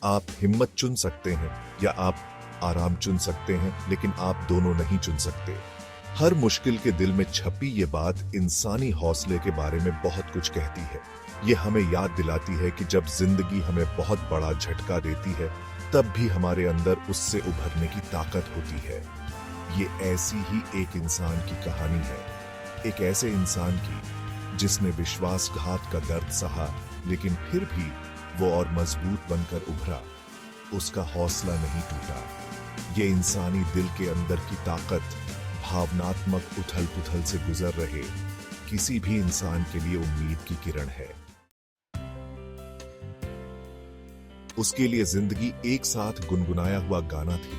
आप हिम्मत चुन सकते हैं या आप आराम चुन सकते हैं, लेकिन आप दोनों नहीं चुन सकते। हर मुश्किल के दिल में छपी ये बात इंसानी हौसले के बारे में बहुत कुछ कहती है। ये हमें याद दिलाती है कि जब जिंदगी हमें बहुत बड़ा झटका देती है, तब भी हमारे अंदर उससे उभरने की ताकत होती है। ये ऐसी ही एक इंसान की कहानी है, एक ऐसे इंसान की जिसने विश्वासघात का दर्द सहा, लेकिन फिर भी वो और मजबूत बनकर उभरा। उसका हौसला नहीं टूटा। ये इंसानी दिल के अंदर की ताकत भावनात्मक उथल-पुथल से गुजर रहे किसी भी इंसान के लिए उम्मीद की किरण है। उसके लिए जिंदगी एक साथ गुनगुनाया हुआ गाना थी,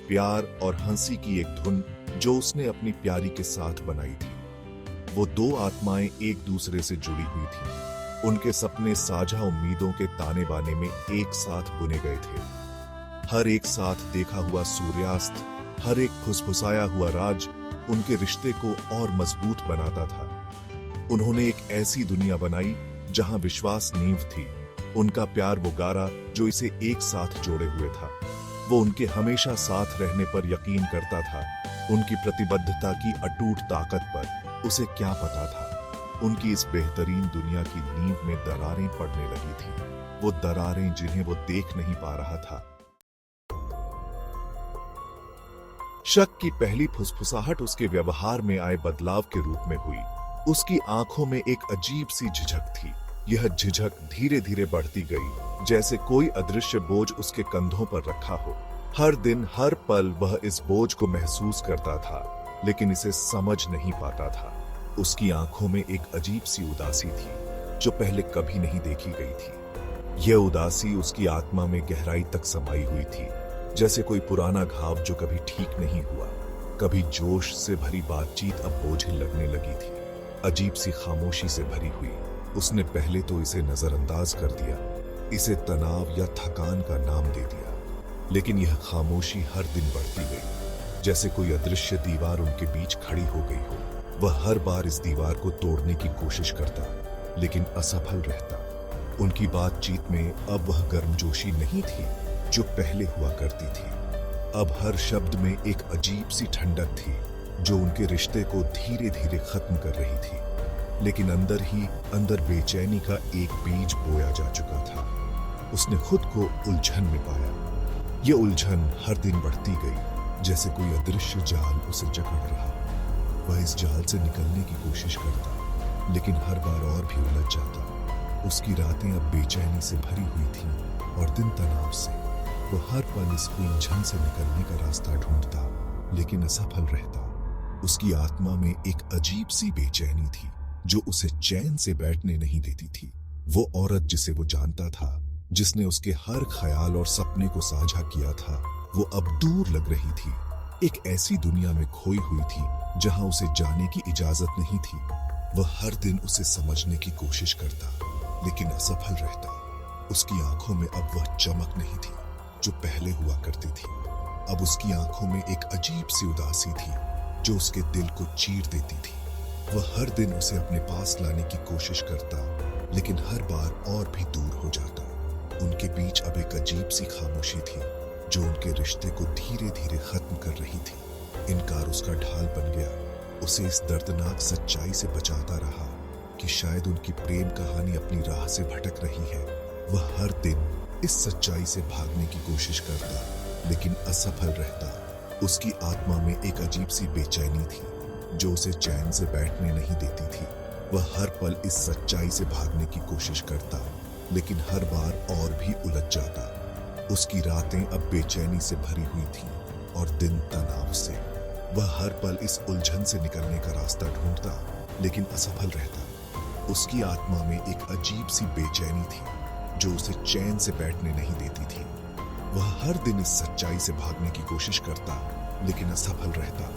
प्यार और हंसी की एक धुन जो उसने अपनी प्यारी के साथ बनाई थी। वो दो आत्माएं एक दूसरे से जुड़ी हुई थी। उनके सपने साझा उम्मीदों के ताने बाने में एक साथ बुने गए थे। हर एक साथ देखा हुआ सूर्यास्त, हर एक फुसफुसाया हुआ राज उनके रिश्ते को और मजबूत बनाता था। उन्होंने एक ऐसी दुनिया बनाई जहां विश्वास नींव थी। उनका प्यार वो गारा जो इसे एक साथ जोड़े हुए था। वो उनके हमेशा साथ रहने पर यकीन करता था। उनकी प्रतिबद्धता की अटूट ताकत पर उसे क्या पता था। उनकी इस बेहतरीन दुनिया की नींव में दरारें पड़ने लगी थी, वो दरारें जिन्हें वो देख नहीं पा रहा था। शक की पहली फुसफुसाहट उसके व्यवहार में आए बदलाव के रूप में हुई। उसकी आंखों में एक अजीब सी झिझक थी। यह झिझक धीरे धीरे बढ़ती गई, जैसे कोई अदृश्य बोझ उसके कंधों पर रखा हो। हर दिन हर पल वह इस बोझ को महसूस करता था, लेकिन इसे समझ नहीं पाता था। उसकी आंखों में एक अजीब सी उदासी थी जो पहले कभी नहीं देखी गई थी। यह उदासी उसकी आत्मा में गहराई तक समाई हुई थी, जैसे कोई पुराना घाव जो कभी ठीक नहीं हुआ। कभी जोश से भरी बातचीत अब बोझिल लगने लगी थी, अजीब सी खामोशी से भरी हुई। उसने पहले तो इसे नजरअंदाज कर दिया, इसे तनाव या थकान का नाम दे दिया, लेकिन यह खामोशी हर दिन बढ़ती गई, जैसे कोई अदृश्य दीवार उनके बीच खड़ी हो गई हो। वह हर बार इस दीवार को तोड़ने की कोशिश करता, लेकिन असफल रहता। उनकी बातचीत में अब वह गर्मजोशी नहीं थी जो पहले हुआ करती थी। अब हर शब्द में एक अजीब सी ठंडक थी जो उनके रिश्ते को धीरे धीरे खत्म कर रही थी। लेकिन अंदर ही अंदर बेचैनी का एक बीज बोया जा चुका था। उसने खुद को उलझन में पाया। ये उलझन हर दिन बढ़ती गई, जैसे कोई अदृश्य जाल उसे जकड़ रहा। वह इस जाल से निकलने की कोशिश करता, लेकिन हर बार और भी उलझ जाता। उसकी रातें अब बेचैनी से भरी हुई थीं और दिन तनाव से। वो हर पल इस उलझन से निकलने का रास्ता ढूंढता, लेकिन असफल रहता। उसकी आत्मा में एक अजीब सी बेचैनी थी जो उसे चैन से बैठने नहीं देती थी। वो औरत जिसे वो जानता था, जिसने उसके हर ख्याल और सपने को साझा किया था, वो अब दूर लग रही थी। एक ऐसी दुनिया में खोई हुई थी जहां उसे जाने की इजाजत नहीं थी। वह हर दिन उसे समझने की कोशिश करता, लेकिन असफल रहता। उसकी आंखों में अब वह चमक नहीं थी जो पहले हुआ करती थी। अब उसकी आंखों में एक अजीब सी उदासी थी जो उसके दिल को चीर देती थी। वह हर दिन उसे अपने पास लाने की कोशिश करता, लेकिन हर बार और भी दूर हो जाता। उनके बीच अब एक अजीब सी खामोशी थी जो उनके रिश्ते को धीरे धीरे खत्म कर रही थी। इनकार उसका ढाल बन गया। उसे इस दर्दनाक सच्चाई से बचाता रहा कि शायद उनकी प्रेम कहानी अपनी राह से भटक रही है। वह हर दिन इस सच्चाई से भागने की कोशिश करता, लेकिन असफल रहता। उसकी आत्मा में एक अजीब सी बेचैनी थी जो उसे चैन से बैठने नहीं देती थी। वह हर पल इस सच्चाई से भागने की कोशिश करता, लेकिन हर बार और भी उलझ जाता। उसकी रातें अब बेचैनी से भरी हुई थीं और दिन तनाव से। वह हर पल इस उलझन से निकलने का रास्ता ढूंढता, लेकिन असफल रहता। उसकी आत्मा में एक अजीब सी बेचैनी थी जो उसे चैन से बैठने नहीं देती थी। वह हर दिन इस सच्चाई से भागने की कोशिश करता, लेकिन असफल रहता।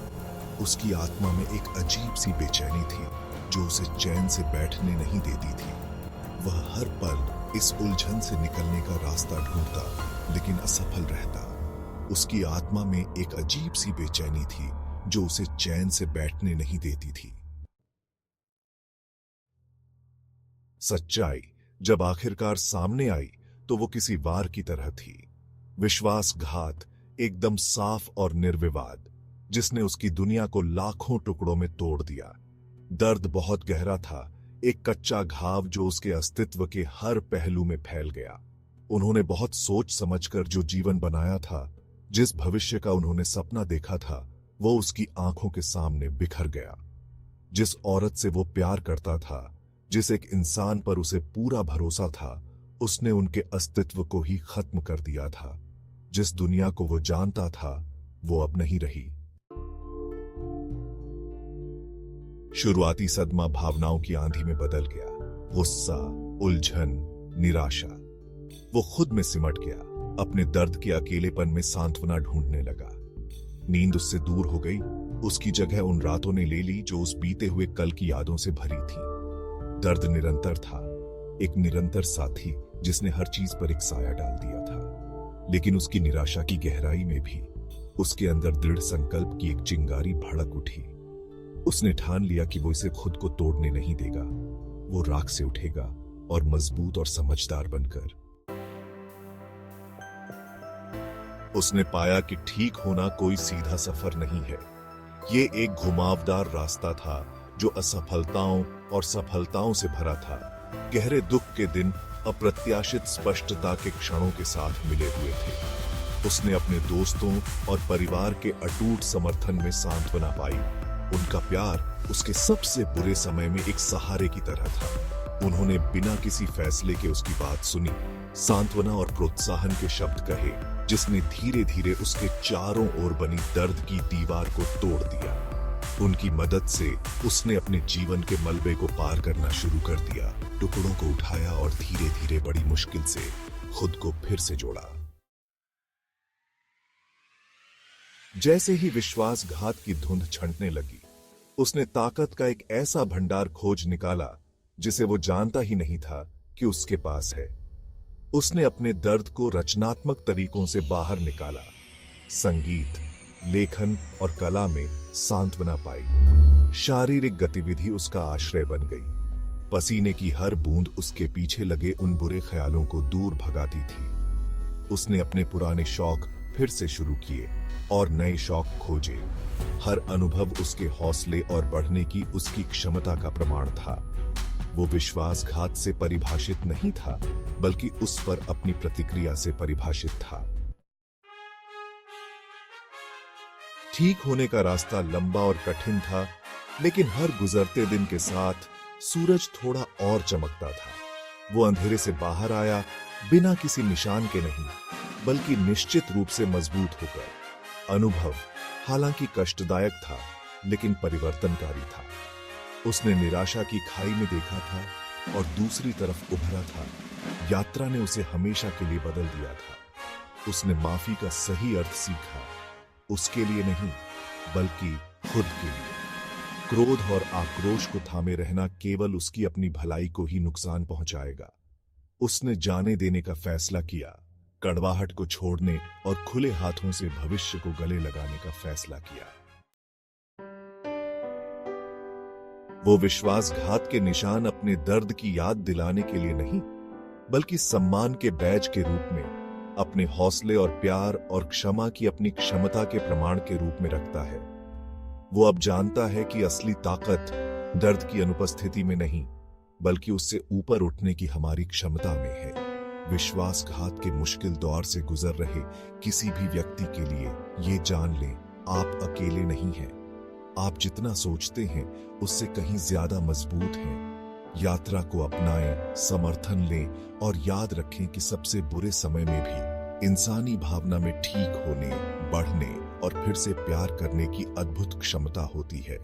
उसकी आत्मा में एक अजीब सी बेचैनी थी जो उसे चैन से बैठने नहीं देती थी। वह हर पल इस उलझन से निकलने का रास्ता ढूंढता, लेकिन असफल रहता। उसकी आत्मा में एक अजीब सी बेचैनी थी जो उसे चैन से बैठने नहीं देती थी। सच्चाई जब आखिरकार सामने आई तो वो किसी वार की तरह थी। विश्वासघात, एकदम साफ और निर्विवाद, जिसने उसकी दुनिया को लाखों टुकड़ों में तोड़ दिया। दर्द बहुत गहरा था, एक कच्चा घाव जो उसके अस्तित्व के हर पहलू में फैल गया। उन्होंने बहुत सोच समझकर जो जीवन बनाया था, जिस भविष्य का उन्होंने सपना देखा था, वो उसकी आंखों के सामने बिखर गया। जिस औरत से वो प्यार करता था, जिस एक इंसान पर उसे पूरा भरोसा था, उसने उनके अस्तित्व को ही खत्म कर दिया था। जिस दुनिया को वो जानता था, वो अब नहीं रही। शुरुआती सदमा भावनाओं की आंधी में बदल गया। गुस्सा, उलझन, निराशा। वो खुद में सिमट गया, अपने दर्द के अकेलेपन में सांत्वना ढूंढने लगा। नींद उससे दूर हो गई, उसकी जगह उन रातों ने ले ली जो उस बीते हुए कल की यादों से भरी थी। दर्द निरंतर था, एक निरंतर साथी जिसने हर चीज पर एक साया डाल दिया था। लेकिन उसकी निराशा की गहराई में भी उसके अंदर दृढ़ संकल्प की एक चिंगारी भड़क उठी। उसने ठान लिया कि वो इसे खुद को तोड़ने नहीं देगा। वो राख से उठेगा और मजबूत और समझदार बनकर। उसने पाया कि ठीक होना कोई सीधा सफर नहीं है। ये एक घुमावदार रास्ता था जो असफलताओं और सफलताओं से भरा था। गहरे दुख के दिन अप्रत्याशित स्पष्टता के क्षणों के साथ मिले हुए थे। उसने अपने दोस्तों और परिवार के अटूट समर्थन में सांत्वना पाई। उनका प्यार उसके सबसे बुरे समय में एक सहारे की तरह था। उन्होंने बिना किसी फैसले के उसकी बात सुनी, सांत्वना और प्रोत्साहन के शब्द कहे, जिसने धीरे धीरे उसके चारों ओर बनी दर्द की दीवार को तोड़ दिया। उनकी मदद से उसने अपने जीवन के मलबे को पार करना शुरू कर दिया, टुकड़ों को उठाया और धीरे धीरे बड़ी मुश्किल से खुद को फिर से जोड़ा। जैसे ही विश्वासघात की धुंध छंटने लगी, उसने ताकत का एक ऐसा भंडार खोज निकाला जिसे वो जानता ही नहीं था कि उसके पास है। उसने अपने दर्द को रचनात्मक तरीकों से बाहर निकाला। संगीत, लेखन और कला में सांत्वना पाई। शारीरिक गतिविधि उसका आश्रय बन गई। पसीने की हर बूंद उसके पीछे लगे उन बुरे ख्यालों को दूर भगाती थी। उसने अपने पुराने शौक फिर से शुरू किए और नए शौक खोजे। हर अनुभव उसके हौसले और बढ़ने की उसकी क्षमता का प्रमाण था। वो विश्वासघात से परिभाषित नहीं था, बल्कि उस पर अपनी प्रतिक्रिया से परिभाषित था। ठीक होने का रास्ता लंबा और कठिन था, लेकिन हर गुजरते दिन के साथ सूरज थोड़ा और चमकता था। वो अंधेरे से बाहर आया, बिना किसी निशान के नहीं, बल्कि निश्चित रूप से मजबूत होकर। अनुभव हालांकि कष्टदायक था, लेकिन परिवर्तनकारी था। उसने निराशा की खाई में देखा था और दूसरी तरफ उभरा था। यात्रा ने उसे हमेशा के लिए बदल दिया था। उसने माफी का सही अर्थ सीखा, उसके लिए नहीं, बल्कि खुद के लिए। क्रोध और आक्रोश को थामे रहना केवल उसकी अपनी भलाई को ही नुकसान पहुंचाएगा। उसने जाने देने का फैसला किया, कड़वाहट को छोड़ने और खुले हाथों से भविष्य को गले लगाने का फैसला किया। वो विश्वासघात के निशान अपने दर्द की याद दिलाने के लिए नहीं, बल्कि सम्मान के बैज के रूप में, अपने हौसले और प्यार और क्षमा की अपनी क्षमता के प्रमाण के रूप में रखता है। वो अब जानता है कि असली ताकत दर्द की अनुपस्थिति में नहीं, बल्कि उससे ऊपर उठने की हमारी क्षमता में है। विश्वासघात के मुश्किल दौर से गुजर रहे किसी भी व्यक्ति के लिए ये जान लें, आप अकेले नहीं हैं। आप जितना सोचते हैं उससे कहीं ज्यादा मजबूत हैं। यात्रा को अपनाएं, समर्थन लें और याद रखें कि सबसे बुरे समय में भी इंसानी भावना में ठीक होने, बढ़ने और फिर से प्यार करने की अद्भुत क्षमता होती है।